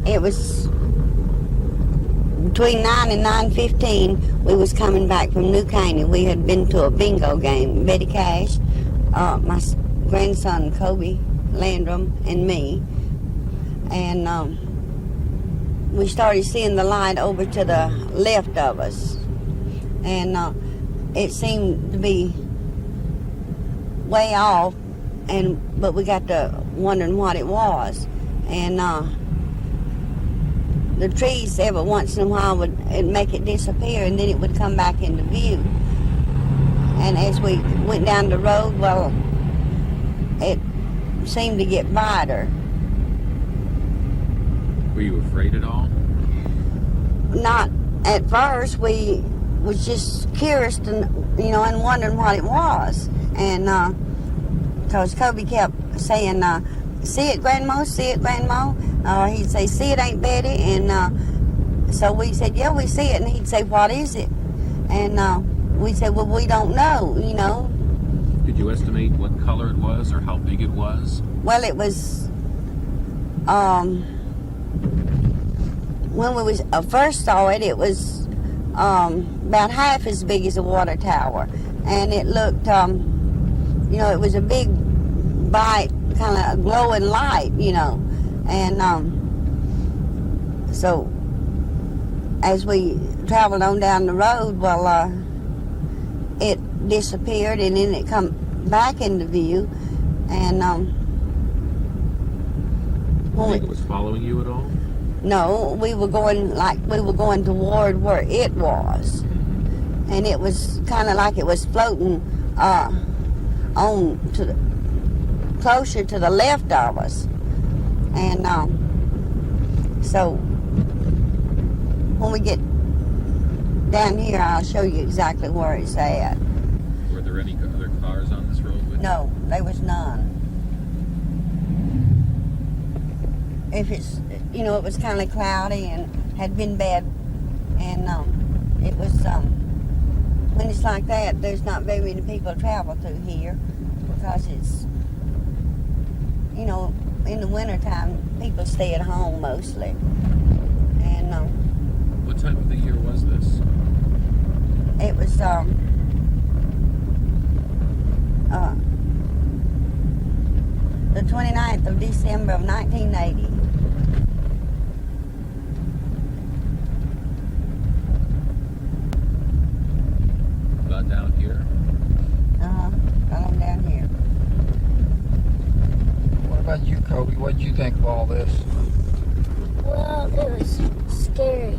it was between 9 and 9:15. We was coming back from New Caney. We had been to a bingo game. Betty Cash, my grandson Colby Landrum, and me. And we started seeing the light over to the left of us. And it seemed to be way off, but we got to wondering what it was. And the trees every once in a while it'd make it disappear, and then it would come back into view. And as we went down the road, well, it seemed to get brighter. Were you afraid at all? Not at first. We was just curious and wondering what it was. And because Kobe kept saying, see it, Grandma, see it, Grandma. He'd say, see it, Aunt Betty. And so we said, yeah, we see it. And he'd say, what is it? And we said, well, we don't know, Did you estimate what color it was or how big it was? Well, it was, when we first saw it, it was about half as big as a water tower. And it looked, it was a big, bright, kind of glowing light, And so as we traveled on down the road, well, it disappeared, and then it come back into view. And Do you think it was following you at all? no, we were going toward where it was, and it was kind of like it was floating closer to the left of us. And so when we get down here, I'll show you exactly where it's at. Were there any other cars on this road with you? No, there was none. If it's, it was kind of cloudy and had been bad, and it was, when it's like that, there's not very many people travel through here, because it's, in the wintertime, people stay at home mostly. And what time of the year was this? it was the 29th of December of 1980. Got down here? Got on down here. What about you, Kobe? What did you think of all this? Well, it was scary.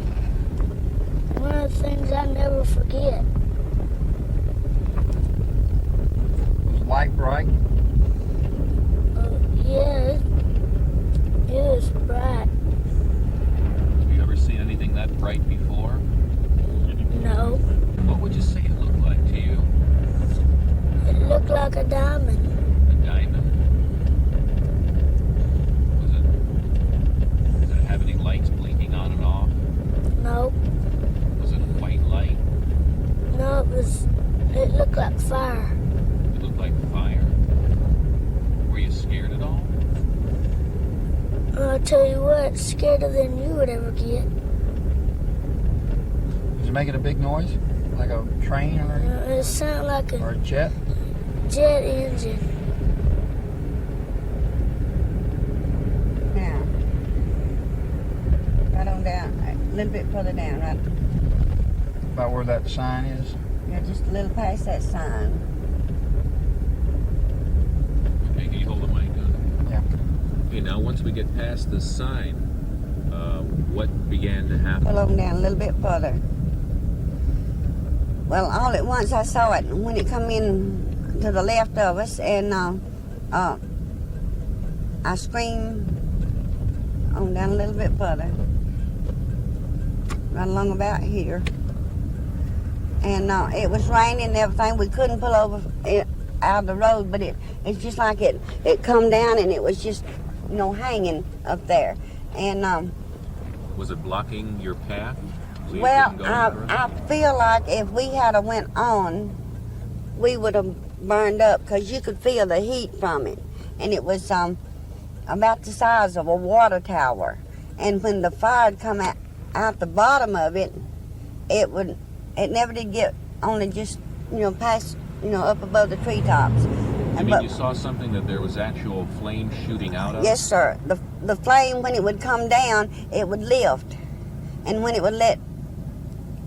One of the things I never forget. Was the light bright? Yeah, it was bright. Have you ever seen anything that bright before? No, What would you say it looked like to you? it looked like a diamond. A diamond? Did it have any lights blinking on and off? No, Was it a white light? no, it looked like fire. It looked like fire? Were you scared at all? I'll tell you what, scarier than you would ever get. Was it making a big noise? Like a train It sounded like or a a jet? jet engine. Now, right on down, a little bit further down, right? About where that sign is? Just a little past that sign. Okay, can you hold the mic on? Yeah. Okay, now once we get past this sign, what began to happen? Pull on down a little bit further. Well, all at once I saw it when it come in to the left of us, and I screamed on down a little bit further, right along about here. And it was raining and everything. We couldn't pull over out of the road, but it's just like it come down, and it was just, hanging up there. And Was it blocking your path? So you well, couldn't go any further? I feel like if we had a went on, we would have burned up, because you could feel the heat from it. And it was about the size of a water tower. And when the fire would come out the bottom of it, it never did get only just, past, up above the treetops. You mean you saw something that there was actual flame shooting out of? Yes, sir. The flame, when it would come down, it would lift. And when it would let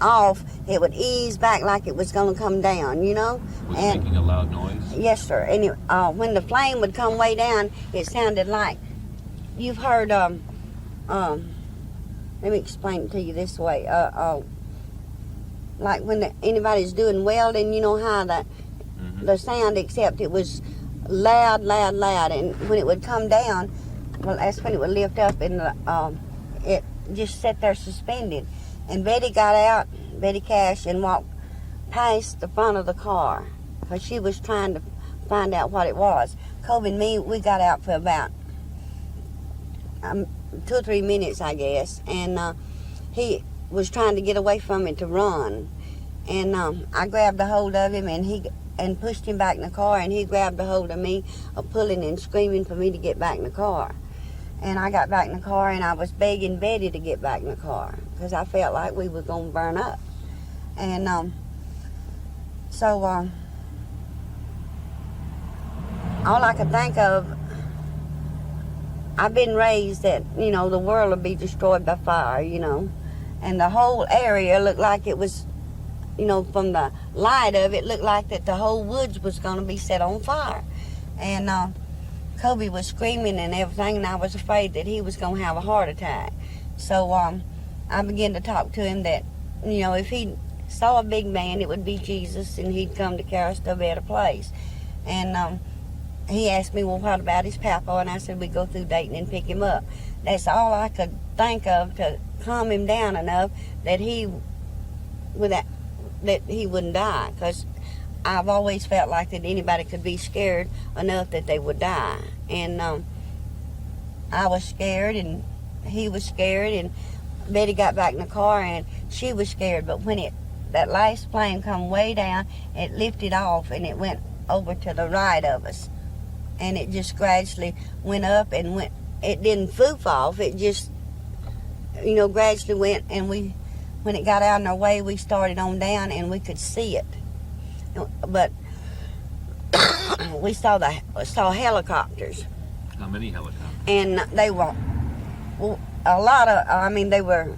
off, it would ease back like it was going to come down, Was it making a loud noise? Yes, sir. And when the flame would come way down, it sounded like, you've heard, let me explain it to you this way. Like when anybody's doing welding, you know how the sound, except it was loud, loud, loud. And when it would come down, well, that's when it would lift up, and it just sat there suspended. And Betty got out, Betty Cash, and walked past the front of the car because she was trying to find out what it was. Colby and me, we got out for about 2 or 3 minutes, I guess, and he was trying to get away from it to run. And I grabbed a hold of him and pushed him back in the car, and he grabbed a hold of me, pulling and screaming for me to get back in the car. And I got back in the car, and I was begging Betty to get back in the car because I felt like we were going to burn up. And so all I could think of, I've been raised that, the world will be destroyed by fire, And the whole area looked like it was, from the light of it, looked like that the whole woods was going to be set on fire. And Colby was screaming and everything, and I was afraid that he was going to have a heart attack. So I began to talk to him that, if he saw a big man, it would be Jesus, and he'd come to carry us to a better place. And he asked me, well, what about his papa? And I said, we'd go through Dayton and pick him up. That's all I could think of to calm him down enough that he wouldn't die, because I've always felt like that anybody could be scared enough that they would die. And I was scared, and he was scared, and Betty got back in the car, and she was scared. But when that last plane come way down, it lifted off, and it went over to the right of us. And it just gradually went up and went. It didn't foof off. It just, gradually went. And when it got out in our way, we started on down, and we could see it. But we saw helicopters. How many helicopters? And they were a lot of. They were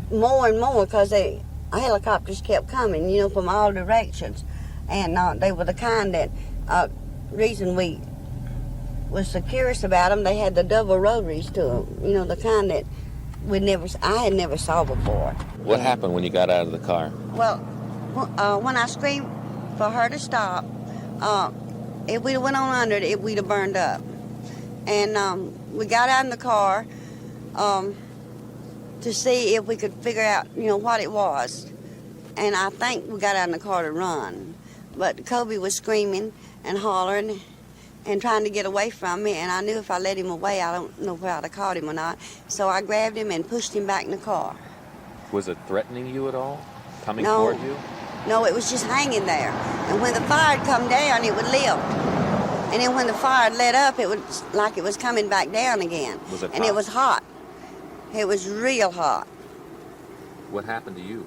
more and more because helicopters kept coming, from all directions, and they were the kind that. Reason we was so curious about them, they had the double rotaries to them, the kind that I had never saw before. What happened when you got out of the car? Well, when I screamed for her to stop, if we'd have went on under it, we'd have burned up. And we got out in the car to see if we could figure out, what it was. And I think we got out in the car to run. But Colby was screaming and hollering and trying to get away from me, and I knew if I let him away, I don't know where I'd have caught him or not. So I grabbed him and pushed him back in the car. Was it threatening you at all? Coming toward you? No, it was just hanging there. And when the fire had come down, it would lift. And then when the fire had let up, it was like it was coming back down again. Was it hot? And it was hot. It was real hot. What happened to you?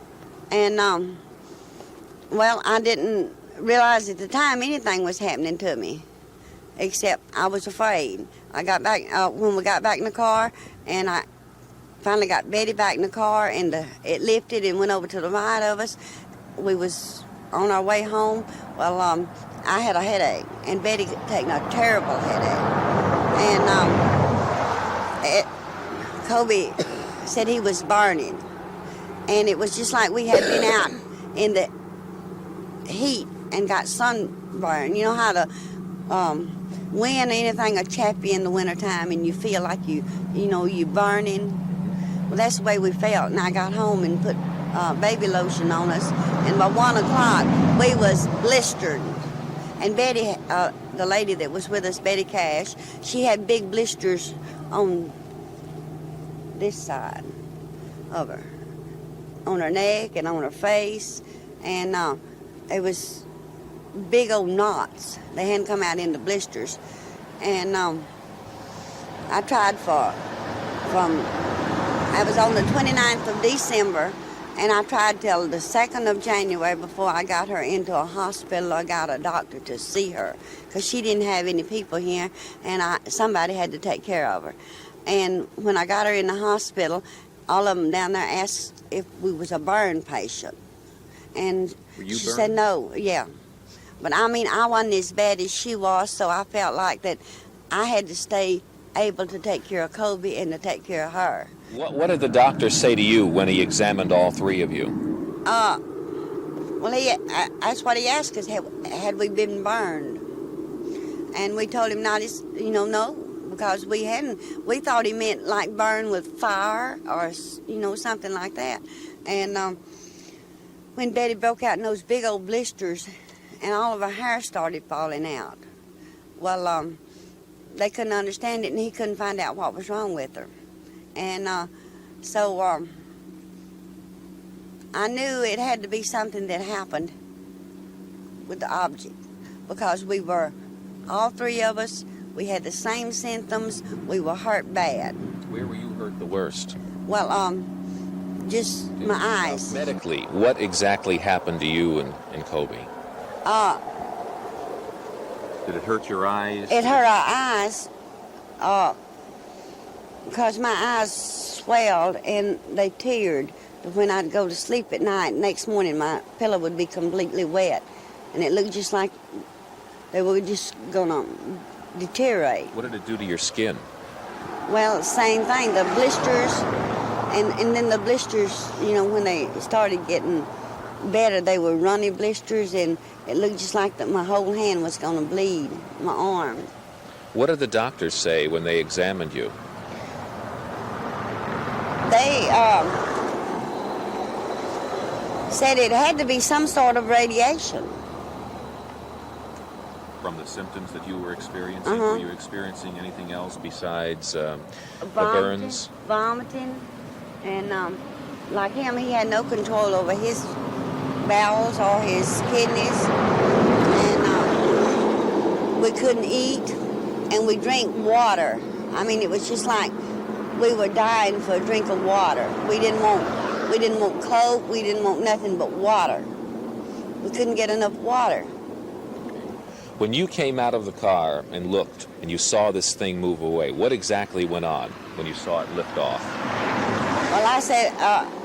And, well, I didn't realize at the time anything was happening to me, except I was afraid. I got back, when we got back in the car, and I finally got Betty back in the car, and it lifted and went over to the right of us. We was on our way home. Well, I had a headache, and Betty taking a terrible headache. And Colby said he was burning, and it was just like we had been out in the heat and got sunburn. You know how the wind or anything will chap you in the wintertime and you feel like you're burning? Well, that's the way we felt. And I got home and put baby lotion on us, and by 1 o'clock we was blistered. And Betty, the lady that was with us, Betty Cash, she had big blisters on this side of her, on her neck and on her face, and it was big old knots. They hadn't come out into blisters. And I tried for I was on the 29th of December, and I tried till the 2nd of January before I got her into a hospital. I got a doctor to see her because she didn't have any people here, and somebody had to take care of her. And when I got her in the hospital, all of them down there asked if we was a burn patient. And Were you she burned? said no, yeah. But I mean, I wasn't as bad as she was, so I felt like that I had to stay able to take care of Colby and to take care of her. What did the doctor say to you when he examined all three of you? Well, that's what he asked us, had we been burned? And we told him not, no, because we hadn't. We thought he meant like burn with fire or, something like that. And when Betty broke out in those big old blisters and all of her hair started falling out, well, they couldn't understand it, and he couldn't find out what was wrong with her. And so I knew it had to be something that happened with the object, because we were, all three of us, we had the same symptoms. We were hurt bad. Where were you hurt the worst? Well, just my eyes. Medically, what exactly happened to you and Colby? Did it hurt your eyes? It hurt our eyes, because my eyes swelled and they teared. When I'd go to sleep at night, next morning my pillow would be completely wet, and it looked just like they were just gonna deteriorate. What did it do to your skin? Well, same thing, the blisters, and then the blisters, when they started getting better, they were runny blisters, and it looked just like that my whole hand was gonna bleed, my arm. What did the doctors say when they examined you? They said it had to be some sort of radiation. From the symptoms that you were experiencing, Uh-huh. were you experiencing anything else besides the burns? Vomiting, and like him, he had no control over his bowels or his kidneys, and we couldn't eat, and we drank water. I mean, it was just like we were dying for a drink of water. We didn't want Coke, we didn't want nothing but water. We couldn't get enough water. When you came out of the car and looked and you saw this thing move away, what exactly went on when you saw it lift off? Well, I said,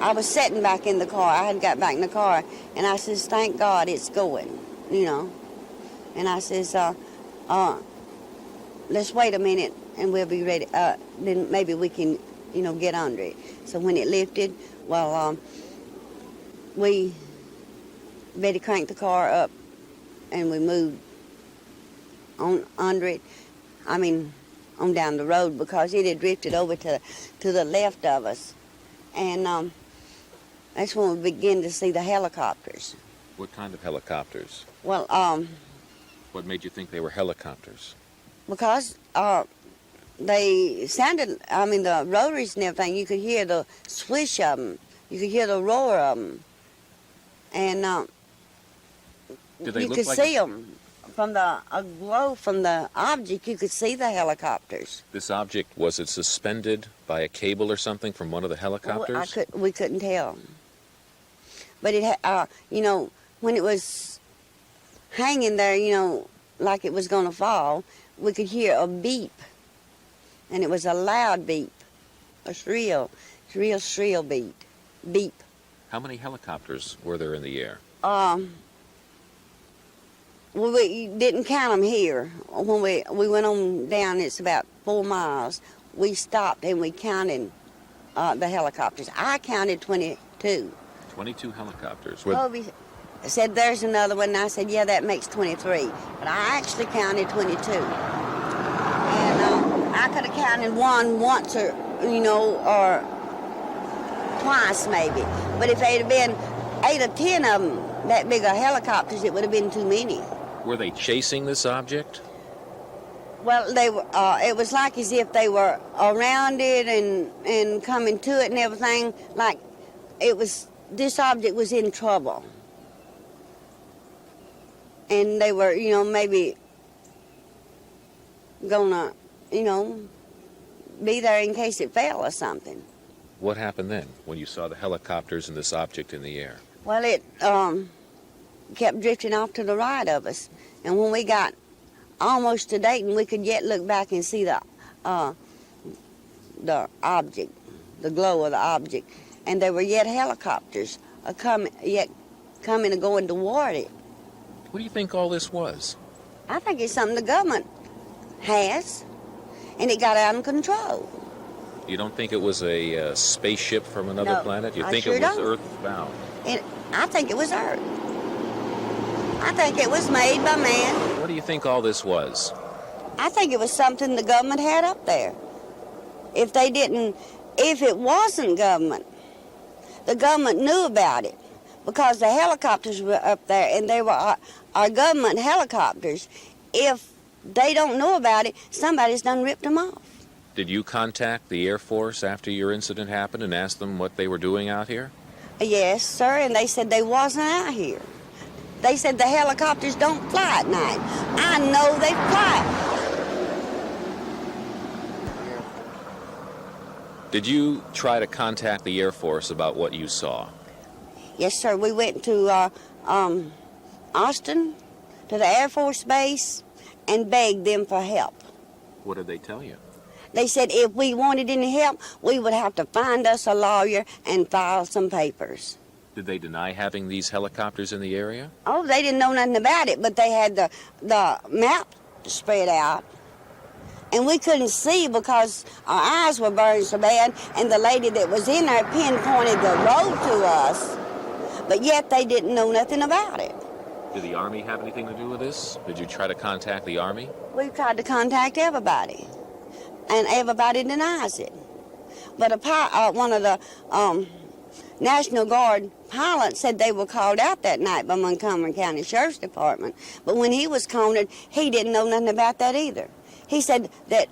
I was sitting back in the car. I had got back in the car, and I says, thank God it's going, And I says, let's wait a minute, and we'll be ready. Then maybe we can, get under it. So when it lifted, well, Betty cranked the car up, and we moved on under it. I mean, on down the road, because it had drifted over to the left of us. And that's when we began to see the helicopters. What kind of helicopters? Well, What made you think they were helicopters? because they sounded, the rotors and everything, you could hear the swish of them. You could hear the roar of them. And Did they you look could like see them. From a glow from the object, you could see the helicopters. this object? Was it suspended by a cable or something from one of the helicopters? We couldn't tell. But it, when it was hanging there, like it was going to fall, we could hear a beep, and it was a loud beep, a real shrill beep. How many helicopters were there in the air? Well, we didn't count them here. When we went on down, it's about 4 miles. We stopped and we counted the helicopters. I counted 22. 22 helicopters. Colby said, there's another one. And I said, yeah, that makes 23. But I actually counted 22. And I could have counted one once or twice maybe. But if they'd have been 8 or 10 of them, that big of helicopters, it would have been too many. Were they chasing this object? Well, they were. It was like as if they were around it and coming to it and everything. Like it was. This object was in trouble, and they were, maybe gonna, be there in case it fell or something. What happened then when you saw the helicopters and this object in the air? Well, it kept drifting off to the right of us. And when we got almost to Dayton, we could yet look back and see the object, the glow of the object. And there were yet helicopters coming and going toward it. What do you think all this was? I think it's something the government has, and it got out of control. You don't think it was a spaceship from another No, planet? You I think sure it was don't. Earth-bound? I think it was Earth. I think it was made by man. What do you think all this was? I think it was something the government had up there. If it wasn't government, the government knew about it because the helicopters were up there and they were our government helicopters. If they don't know about it, somebody's done ripped them off. Did you contact the Air Force after your incident happened and ask them what they were doing out here? Yes, sir, and they said they wasn't out here. They said the helicopters don't fly at night. I know they fly. Did you try to contact the Air Force about what you saw? Yes, sir, we went to Austin, to the Air Force Base, and begged them for help. What did they tell you? They said if we wanted any help, we would have to find us a lawyer and file some papers. Did they deny having these helicopters in the area? Oh, they didn't know nothing about it, but they had the map spread out. And we couldn't see because our eyes were burned so bad, and the lady that was in there pinpointed the road to us, but yet they didn't know nothing about it. Did the Army have anything to do with this? Did you try to contact the Army? We've tried to contact everybody, and everybody denies it. But one of the National Guard pilots said they were called out that night by Montgomery County Sheriff's Department, but when he was cornered, he didn't know nothing about that either. He said that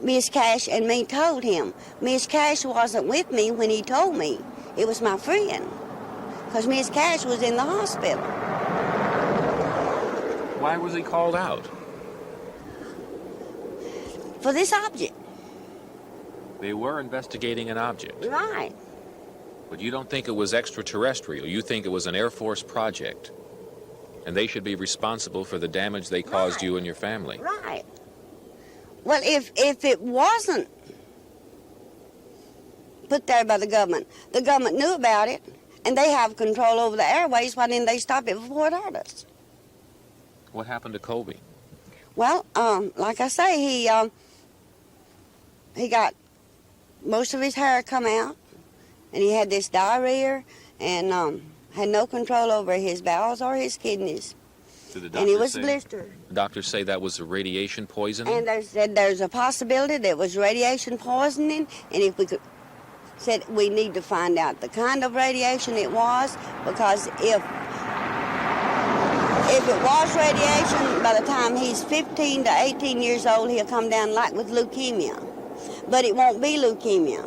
Miss Cash and me told him. Miss Cash wasn't with me when he told me. It was my friend, because Miss Cash was in the hospital. Why was he called out? For this object. They were investigating an object. Right. But you don't think it was extraterrestrial. You think it was an Air Force project. And they should be responsible for the damage they caused you and your family. Right. Well, if it wasn't put there by the government knew about it, and they have control over the airways, why didn't they stop it before it hurt us? What happened to Colby? Well, like I say, he got most of his hair come out, and he had this diarrhea, and had no control over his bowels or his kidneys. And he was blistered. The doctors say that was a radiation poisoning? And they said there's a possibility that it was radiation poisoning, and if we could, said we need to find out the kind of radiation it was, because if it was radiation, by the time he's 15 to 18 years old, he'll come down like with leukemia. But it won't be leukemia.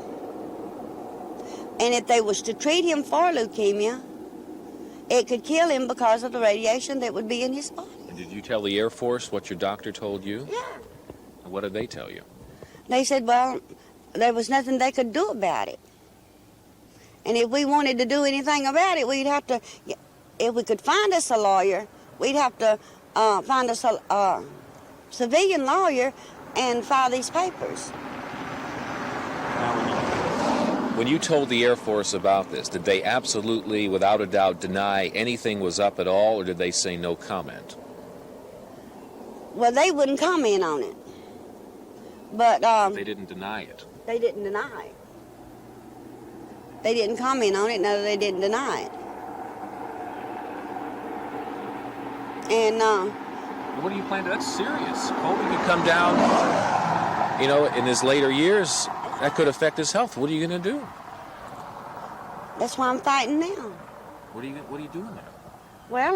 And if they was to treat him for leukemia, it could kill him because of the radiation that would be in his body. And did you tell the Air Force what your doctor told you? Yeah. And what did they tell you? They said, well, there was nothing they could do about it. And if we wanted to do anything about it, we'd have to, if we could find us a lawyer, we'd have to find us a civilian lawyer and file these papers. When you told the Air Force about this, did they absolutely, without a doubt, deny anything was up at all, or did they say no comment? Well, they wouldn't comment on it. But they didn't deny it. They didn't deny it. They didn't comment on it, no, they didn't deny it. And What do you plan to? That's serious. Colby could come down, in his later years. That could affect his health. What are you going to do? that's why I'm fighting now. What are you doing now? Well,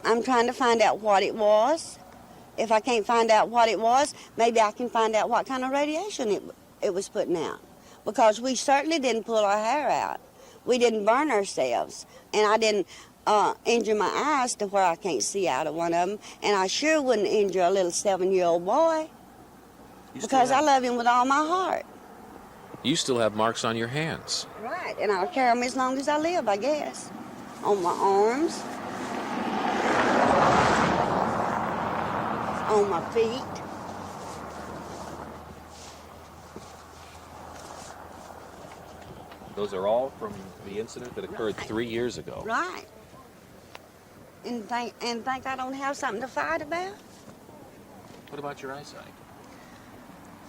I'm trying to find out what it was. If I can't find out what it was, maybe I can find out what kind of radiation it was putting out. Because we certainly didn't pull our hair out. We didn't burn ourselves. And I didn't injure my eyes to where I can't see out of one of them. And I sure wouldn't injure a little 7-year-old boy. Because I love him with all my heart. You still have marks on your hands. Right, and I'll carry them as long as I live, I guess. On my arms, on my feet. Those are all from the incident that occurred 3 years ago. Right. And think I don't have something to fight about? What about your eyesight?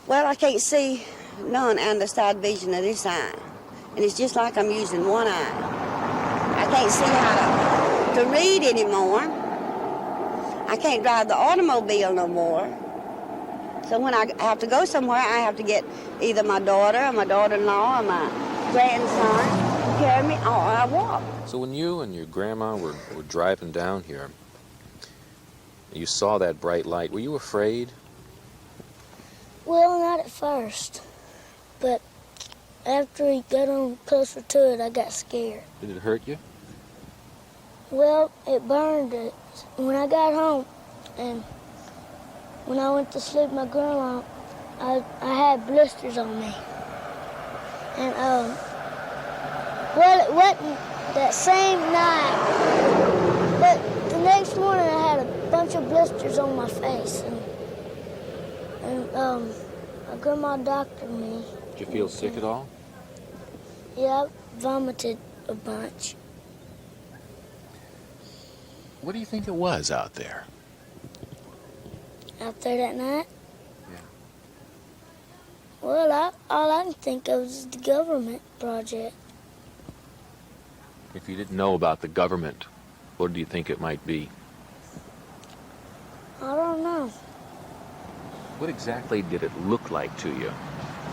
Well, I can't see none on the side vision of this eye. And it's just like I'm using one eye. I can't see how to read anymore. I can't drive the automobile no more. So when I have to go somewhere, I have to get either my daughter or my daughter-in-law or my grandson to carry me, or I walk. So when you and your grandma were driving down here, you saw that bright light, were you afraid? Well, not at first, but after we got on closer to it, I got scared. Did it hurt you? Well, it burned it. When I got home and when I went to sleep with my grandma, I had blisters on me. And, well, it wasn't that same night, but the next morning I had a bunch of blisters on my face. And my grandma doctored me. Did you feel sick at all? Yeah, I vomited a bunch. What do you think it was out there? Out there that night? Yeah. Well, all I can think of is the government project. If you didn't know about the government, what do you think it might be? I don't know. What exactly did it look like to you?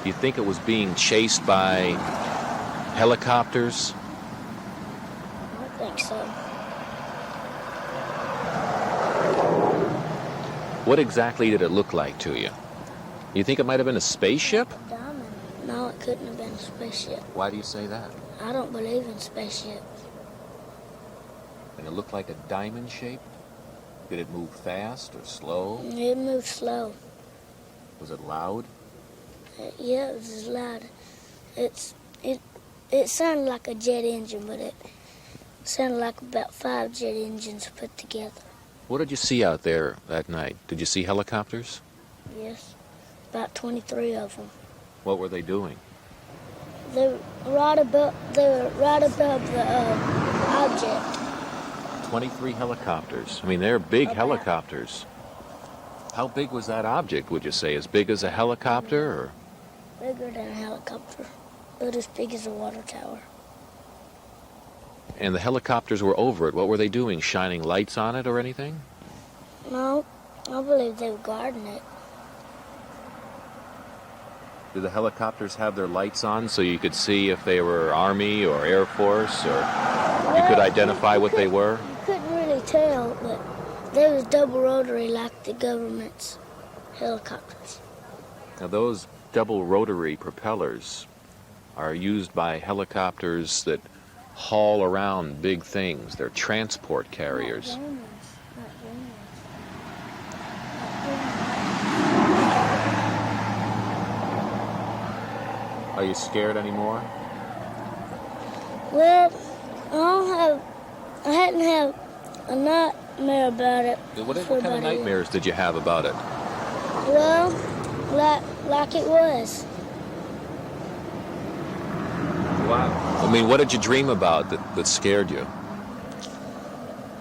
Do you think it was being chased by helicopters? I don't think so. What exactly did it look like to you? You think it might have been a spaceship? A diamond. No, it couldn't have been a spaceship. Why do you say that? I don't believe in spaceships. And it looked like a diamond shape? Did it move fast or slow? It moved slow. Was it loud? Yeah, it was loud. It sounded like a jet engine, but it sounded like about 5 jet engines put together. What did you see out there that night? Did you see helicopters? Yes, about 23 of them. What were they doing? They were right above the object. 23 helicopters. I mean, they're big helicopters. How big was that object, would you say? As big as a helicopter, or? Bigger than a helicopter, but as big as a water tower. And the helicopters were over it. What were they doing? Shining lights on it or anything? No, I believe they were guarding it. Did the helicopters have their lights on so you could see if they were Army or Air Force, or you could identify what they were? You couldn't really tell, but they was double rotary like the government's helicopters. Now those double rotary propellers are used by helicopters that haul around big things. They're transport carriers. Not green ones. Are you scared anymore? Well, I hadn't had a nightmare about it. What for kind of about a year. nightmares did you have about it? Well, like it was. Wow. I mean, what did you dream about that scared you?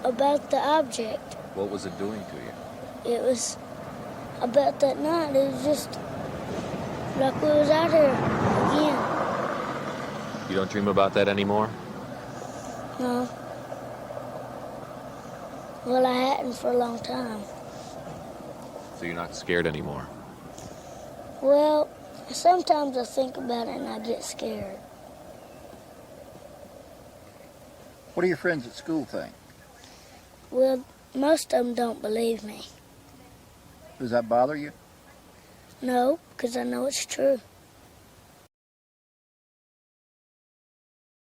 About the object. What was it doing to you? It was about that night. It was just like we was out here again. You don't dream about that anymore? No. Well, I hadn't for a long time. So you're not scared anymore? Well, sometimes I think about it and I get scared. What do your friends at school think? Well, most of them don't believe me. Does that bother you? No, because I know it's true.